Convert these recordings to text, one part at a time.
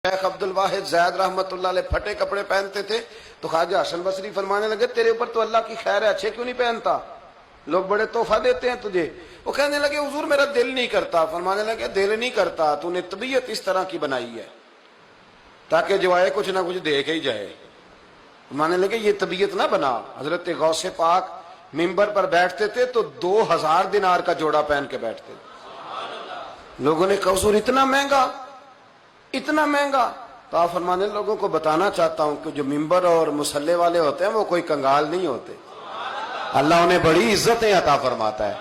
شیخ عبد الواحد زید رحمت اللہ علیہ پھٹے کپڑے پہنتے تھے تو خواجہ حسن بصری فرمانے لگے تیرے اوپر تو اللہ کی خیر ہے، اچھے کیوں نہیں پہنتا؟ لوگ بڑے تحفہ دیتے ہیں تجھے۔ وہ کہنے لگے حضور میرا دل نہیں کرتا۔ فرمانے لگے دل نہیں کرتا، تو نے طبیعت اس طرح کی بنائی ہے تاکہ جو آئے کچھ نہ کچھ دے کے ہی جائے۔ فرمانے لگے یہ طبیعت نہ بنا۔ حضرت غوث پاک ممبر پر بیٹھتے تھے تو 2000 دینار کا جوڑا پہن کے بیٹھتے تھے۔ لوگوں نے کہا حضور اتنا مہنگا، اتنا مہنگا؟ تو آپ فرمانے لوگوں کو بتانا چاہتا ہوں کہ جو ممبر اور مصلے والے ہوتے ہیں وہ کوئی کنگال نہیں ہوتے، اللہ انہیں بڑی عزتیں عطا فرماتا ہے۔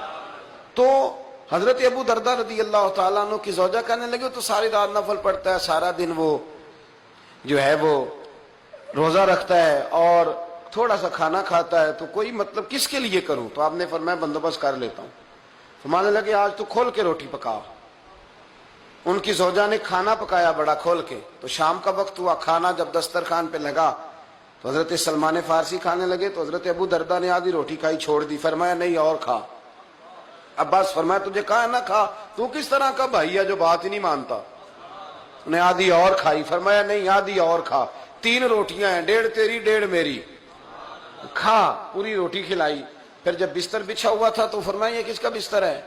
تو حضرت ابو دردہ رضی اللہ تعالیٰ عنہ کی زوجہ کہنے لگے تو ساری رات نفل پڑھتا ہے، سارا دن وہ جو ہے وہ روزہ رکھتا ہے اور تھوڑا سا کھانا کھاتا ہے، تو کوئی مطلب کس کے لیے کروں؟ تو آپ نے فرمایا بندوبست کر لیتا ہوں۔ فرمانے لگے آج تو کھول کے روٹی پکا۔ ان کی زوجہ نے کھانا پکایا بڑا کھول کے۔ تو شام کا وقت ہوا، کھانا جب دسترخوان پہ لگا تو حضرت سلمان فارسی کھانے لگے تو حضرت ابو دردہ نے آدھی روٹی کھائی چھوڑ دی۔ فرمایا نہیں اور کھا۔ عباس فرمایا تجھے کہا نہ کھا، تو کس طرح کا بھائی ہے جو بات ہی نہیں مانتا؟ انہیں آدھی اور کھائی۔ فرمایا نہیں آدھی اور کھا، 3 روٹیاں ہیں، 1.5 تیری 1.5 میری، کھا۔ پوری روٹی کھلائی۔ پھر جب بستر بچھا ہوا تھا تو فرمایا یہ کس کا بستر ہے؟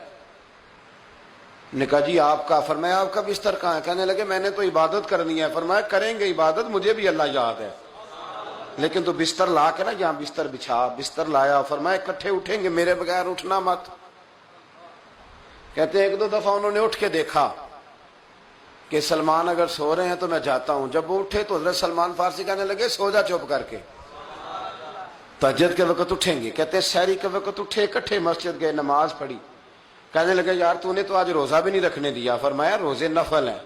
نے کہا جی آپ کا۔ فرمایا آپ کا بستر کہاں ہے؟ کہنے لگے میں نے تو عبادت کرنی ہے۔ فرمایا کریں گے عبادت، مجھے بھی اللہ یاد ہے، لیکن تو بستر لا کے نا یہاں بستر بچھا۔ بستر لایا۔ فرمایا اکٹھے اٹھیں گے، میرے بغیر اٹھنا مت۔ کہتے ہیں 1-2 دفعہ انہوں نے اٹھ کے دیکھا کہ سلمان اگر سو رہے ہیں تو میں جاتا ہوں۔ جب وہ اٹھے تو حضرت سلمان فارسی کہنے لگے سو جا چپ کر کے، تہجد کے وقت اٹھیں گے۔ کہتے ہیں سحری کے وقت اٹھے، اکٹھے مسجد گئے، نماز پڑھی۔ کہنے لگے یار تو نے تو آج روزہ بھی نہیں رکھنے دیا۔ فرمایا روزے نفل ہیں،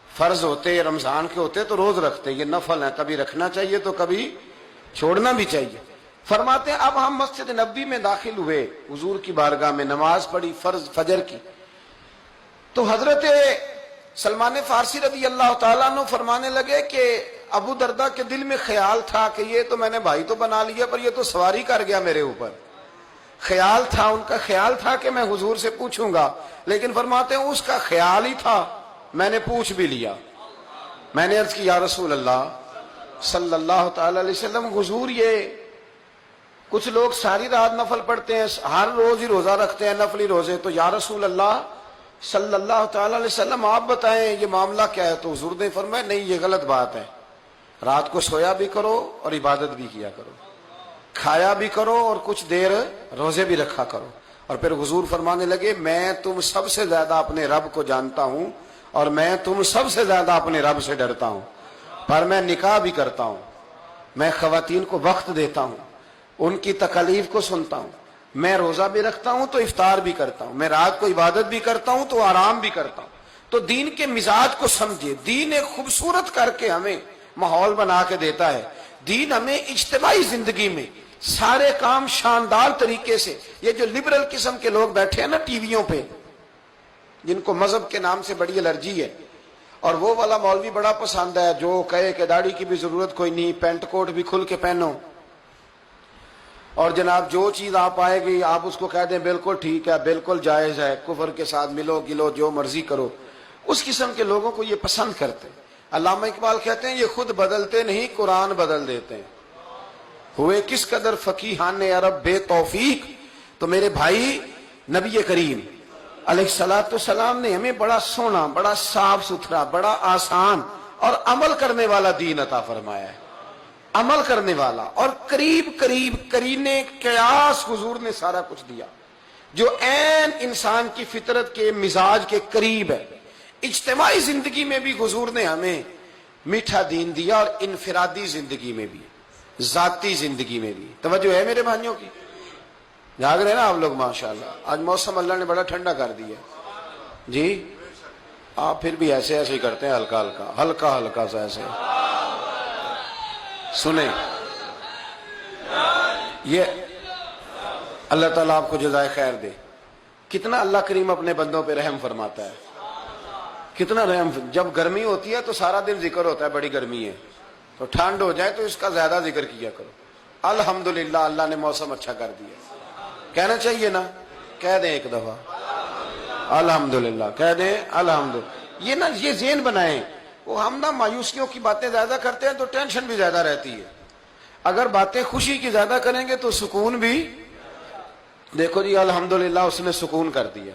فرض ہوتے رمضان کے ہوتے تو روز رکھتے، یہ نفل ہیں، کبھی رکھنا چاہیے تو کبھی چھوڑنا بھی چاہیے۔ فرماتے ہیں اب ہم مسجد نبوی میں داخل ہوئے، حضور کی بارگاہ میں نماز پڑھی فرض فجر کی۔ تو حضرت سلمان فارسی رضی اللہ تعالیٰ عنہ فرمانے لگے کہ ابو دردہ کے دل میں خیال تھا کہ یہ تو میں نے بھائی تو بنا لیا پر یہ تو سواری کر گیا میرے اوپر۔ خیال تھا، ان کا خیال تھا کہ میں حضور سے پوچھوں گا، لیکن فرماتے ہیں اس کا خیال ہی تھا، میں نے پوچھ بھی لیا۔ میں نے عرض کی یا رسول اللہ صلی اللہ تعالی علیہ وسلم حضور یہ کچھ لوگ ساری رات نفل پڑھتے ہیں، ہر روز ہی روزہ رکھتے ہیں نفلی روزے، تو یا رسول اللہ صلی اللہ تعالی علیہ وسلم آپ بتائیں یہ معاملہ کیا ہے؟ تو حضور نے فرمایا نہیں یہ غلط بات ہے، رات کو سویا بھی کرو اور عبادت بھی کیا کرو، کھایا بھی کرو اور کچھ دیر روزے بھی رکھا کرو۔ اور پھر حضور فرمانے لگے میں تم سب سے زیادہ اپنے رب کو جانتا ہوں اور میں تم سب سے زیادہ اپنے رب سے ڈرتا ہوں، پر میں نکاح بھی کرتا ہوں، میں خواتین کو وقت دیتا ہوں، ان کی تکالیف کو سنتا ہوں، میں روزہ بھی رکھتا ہوں تو افطار بھی کرتا ہوں، میں رات کو عبادت بھی کرتا ہوں تو آرام بھی کرتا ہوں۔ تو دین کے مزاج کو سمجھے، دین ایک خوبصورت کر کے ہمیں ماحول بنا کے دیتا ہے۔ دین ہمیں اجتماعی زندگی میں سارے کام شاندار طریقے سے، یہ جو لبرل قسم کے لوگ بیٹھے ہیں نا ٹی ویوں پہ، جن کو مذہب کے نام سے بڑی الرجی ہے، اور وہ والا مولوی بڑا پسند ہے جو کہے کہ داڑھی کی بھی ضرورت کوئی نہیں، پینٹ کوٹ بھی کھل کے پہنو، اور جناب جو چیز آپ آئے گی آپ اس کو کہہ دیں بالکل ٹھیک ہے، بالکل جائز ہے، کفر کے ساتھ ملو گلو جو مرضی کرو، اس قسم کے لوگوں کو یہ پسند کرتے ہیں۔ علامہ اقبال کہتے ہیں یہ خود بدلتے نہیں قرآن بدل دیتے ہیں، ہوئے کس قدر فقیہان عرب بے توفیق۔ تو میرے بھائی نبی کریم علیہ الصلوۃ والسلام نے ہمیں بڑا سونا، بڑا صاف ستھرا، بڑا آسان اور عمل کرنے والا دین عطا فرمایا ہے، عمل کرنے والا، اور قریب قریب قرینے قیاس حضور نے سارا کچھ دیا جو عین انسان کی فطرت کے مزاج کے قریب ہے۔ اجتماعی زندگی میں بھی حضور نے ہمیں میٹھا دین دیا اور انفرادی زندگی میں بھی، ذاتی زندگی میں بھی۔ توجہ ہے میرے بھائیوں کی؟ جاگ رہے نا آپ لوگ ماشاءاللہ؟ آج موسم اللہ نے بڑا ٹھنڈا کر دیا جی، آپ پھر بھی ایسے ایسے ہی کرتے ہیں، ہلکا ہلکا ہلکا ہلکا سا ایسے۔ سنیں یہ اللہ تعالیٰ آپ کو جزائے خیر دے، کتنا اللہ کریم اپنے بندوں پہ رحم فرماتا ہے، کتنا رحم۔ جب گرمی ہوتی ہے تو سارا دن ذکر ہوتا ہے بڑی گرمی ہے، تو ٹھنڈ ہو جائے تو اس کا زیادہ ذکر کیا کرو۔ الحمدللہ اللہ نے موسم اچھا کر دیا، کہنا چاہیے نا؟ کہہ دیں ایک دفعہ الحمدللہ، کہہ دیں الحمدللہ۔ یہ نا یہ ذہن بنائیں وہ ہم نا مایوسیوں کی باتیں زیادہ کرتے ہیں تو ٹینشن بھی زیادہ رہتی ہے، اگر باتیں خوشی کی زیادہ کریں گے تو سکون بھی. دیکھو جی الحمدللہ اس نے سکون کر دیا،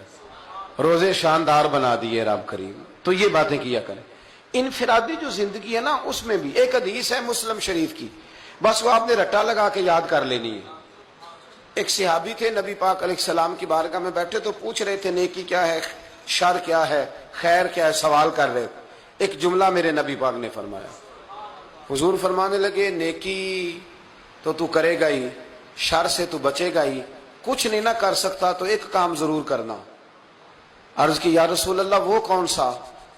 روزے شاندار بنا دیے رب کریم. تو یہ باتیں کیا کریں. انفرادی جو زندگی ہے نا اس میں بھی ایک حدیث ہے مسلم شریف کی، بس وہ آپ نے رٹا لگا کے یاد کر لینی ہے. ایک صحابی تھے نبی پاک علیہ السلام کی بارگاہ میں بیٹھے تو پوچھ رہے تھے نیکی کیا ہے، شر کیا ہے، خیر کیا ہے، سوال کر رہے. ایک جملہ میرے نبی پاک نے فرمایا. حضور فرمانے لگے نیکی تو تو کرے گا ہی، شر سے تو بچے گا ہی، کچھ نہیں نہ کر سکتا تو ایک کام ضرور کرنا. عرض کی یا رسول اللہ وہ کون سا؟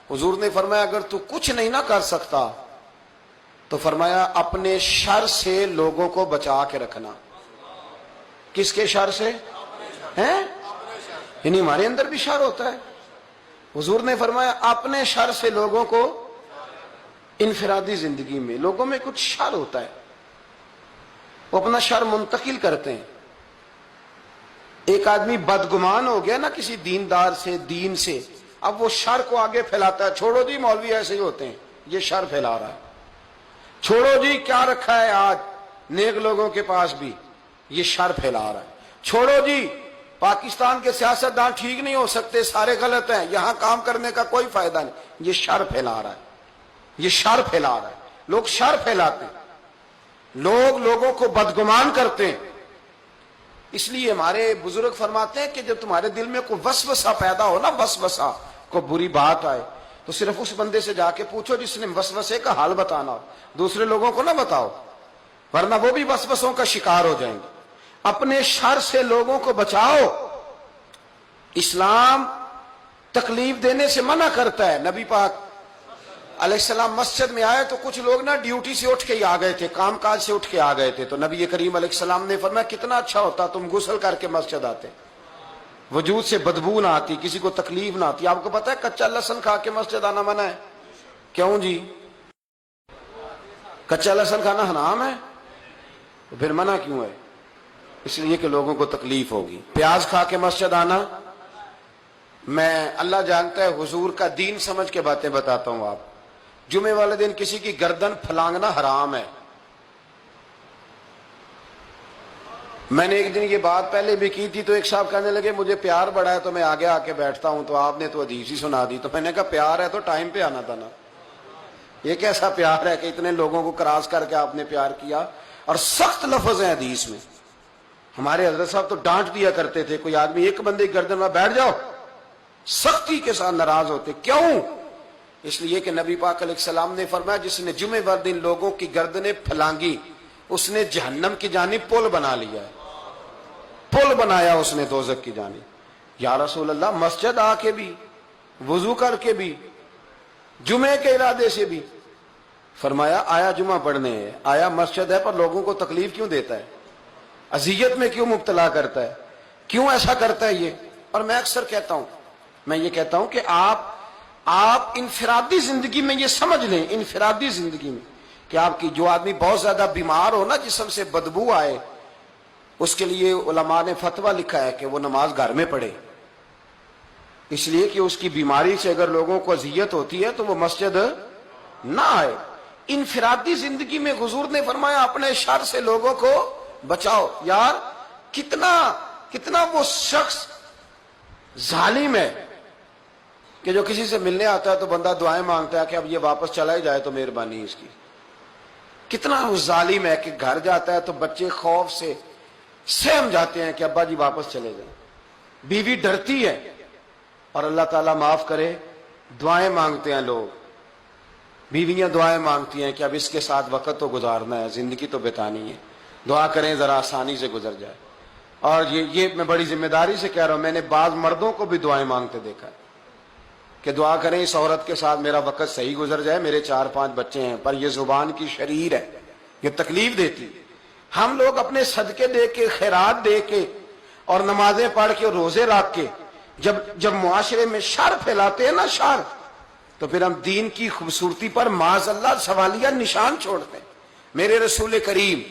حضور نے فرمایا اگر تو کچھ نہیں نہ کر سکتا تو فرمایا اپنے شر سے لوگوں کو بچا کے رکھنا. کس کے شر سے ہیں؟ یعنی ہمارے اندر بھی شر ہوتا ہے. حضور نے فرمایا اپنے شر سے لوگوں کو، انفرادی زندگی میں لوگوں میں کچھ شر ہوتا ہے، وہ اپنا شر منتقل کرتے ہیں. ایک آدمی بدگمان ہو گیا نا کسی دیندار سے، دین سے، اب وہ شر کو آگے پھیلاتا ہے. چھوڑو جی مولوی ایسے ہی ہوتے ہیں، یہ شر پھیلا رہا ہے. چھوڑو جی کیا رکھا ہے آج نیک لوگوں کے پاس بھی، یہ شر پھیلا رہا ہے. چھوڑو جی پاکستان کے سیاستدان ٹھیک نہیں ہو سکتے، سارے غلط ہیں، یہاں کام کرنے کا کوئی فائدہ نہیں، یہ شر پھیلا رہا ہے. یہ شر پھیلا رہا ہے. لوگ شر پھیلاتے ہیں، لوگ لوگوں کو بدگمان کرتے ہیں. اس لیے ہمارے بزرگ فرماتے ہیں کہ جب تمہارے دل میں کوئی وسوسہ پیدا ہو نا، وسوسہ کوئی بری بات آئے تو صرف اس بندے سے جا کے پوچھو جس نے وسوسے کا حال بتانا ہو، دوسرے لوگوں کو نہ بتاؤ ورنہ وہ بھی وسوسوں کا شکار ہو جائیں گے. اپنے شر سے لوگوں کو بچاؤ. اسلام تکلیف دینے سے منع کرتا ہے. نبی پاک علیہ السلام مسجد میں آئے تو کچھ لوگ نا ڈیوٹی سے اٹھ کے ہی آ گئے تھے، کام کاج سے اٹھ کے آ گئے تھے. تو نبی کریم علیہ السلام نے فرمایا کتنا اچھا ہوتا تم غسل کر کے مسجد آتے، وجود سے بدبو نہ آتی، کسی کو تکلیف نہ آتی. آپ کو پتا ہے کچا لہسن کھا کے مسجد آنا منع ہے. کیوں جی؟ کچا لہسن کھانا حرام ہے، تو پھر منع کیوں ہے؟ اس لیے کہ لوگوں کو تکلیف ہوگی. پیاز کھا کے مسجد آنا، میں اللہ جانتا ہے حضور کا دین سمجھ کے باتیں بتاتا ہوں. آپ جمعے والے دن کسی کی گردن پھلانگنا حرام ہے. میں نے ایک دن یہ بات پہلے بھی کی تھی تو ایک صاحب کہنے لگے مجھے پیار بڑا ہے تو میں آگے آ کے بیٹھتا ہوں، تو آپ نے تو حدیث ہی سنا دی. تو میں نے کہا پیار ہے تو ٹائم پہ آنا تھا نا. یہ کیسا پیار ہے کہ اتنے لوگوں کو کراس کر کے آپ نے پیار کیا؟ اور سخت لفظ ہیں حدیث میں. ہمارے حضرت صاحب تو ڈانٹ دیا کرتے تھے، کوئی آدمی ایک بندے کی گردن میں بیٹھ جاؤ سختی کے ساتھ ناراض ہوتے. کیوں؟ اس لیے کہ نبی پاک علیہ السلام نے فرمایا جس نے جمعے بر دن لوگوں کی گردنیں پھلانگی اس نے جہنم کی جانب پل بنا لیا ہے، پل بنایا اس نے دوزخ کی جانب. یا رسول اللہ مسجد آ کے بھی، وضو کر کے بھی، جمعے کے ارادے سے بھی. فرمایا آیا جمعہ پڑھنے ہے، آیا مسجد ہے، پر لوگوں کو تکلیف کیوں دیتا ہے، اذیت میں کیوں مبتلا کرتا ہے، کیوں ایسا کرتا ہے یہ؟ اور میں اکثر کہتا ہوں، میں یہ کہتا ہوں کہ آپ انفرادی زندگی میں یہ سمجھ لیں، انفرادی زندگی میں کہ آپ کی جو آدمی بہت زیادہ بیمار ہو نا، جسم سے بدبو آئے، اس کے لیے علماء نے فتویٰ لکھا ہے کہ وہ نماز گھر میں پڑھے. اس لیے کہ اس کی بیماری سے اگر لوگوں کو اذیت ہوتی ہے تو وہ مسجد نہ آئے. انفرادی زندگی میں حضور نے فرمایا اپنے شر سے لوگوں کو بچاؤ. یار کتنا وہ شخص ظالم ہے کہ جو کسی سے ملنے آتا ہے تو بندہ دعائیں مانگتا ہے کہ اب یہ واپس چلا ہی جائے تو مہربانی اس کی. کتنا وہ ظالم ہے کہ گھر جاتا ہے تو بچے خوف سے سہم جاتے ہیں کہ ابا جی واپس چلے جائیں. بیوی ڈرتی ہے اور اللہ تعالیٰ معاف کرے دعائیں مانگتے ہیں لوگ، بیویاں دعائیں مانگتی ہیں کہ اب اس کے ساتھ وقت تو گزارنا ہے، زندگی تو بتانی ہے، دعا کریں ذرا آسانی سے گزر جائے. اور یہ میں بڑی ذمہ داری سے کہہ رہا ہوں، میں نے بعض مردوں کو بھی دعائیں مانگتے دیکھا ہے کہ دعا کریں اس عورت کے ساتھ میرا وقت صحیح گزر جائے، میرے 4-5 بچے ہیں، پر یہ زبان کی شریر ہے، یہ تکلیف دیتی. ہم لوگ اپنے صدقے دے کے، خیرات دے کے اور نمازیں پڑھ کے اور روزے رکھ کے جب معاشرے میں شر پھیلاتے ہیں نا، شر، تو پھر ہم دین کی خوبصورتی پر معاذ اللہ سوالیہ نشان چھوڑتے ہیں. میرے رسول کریم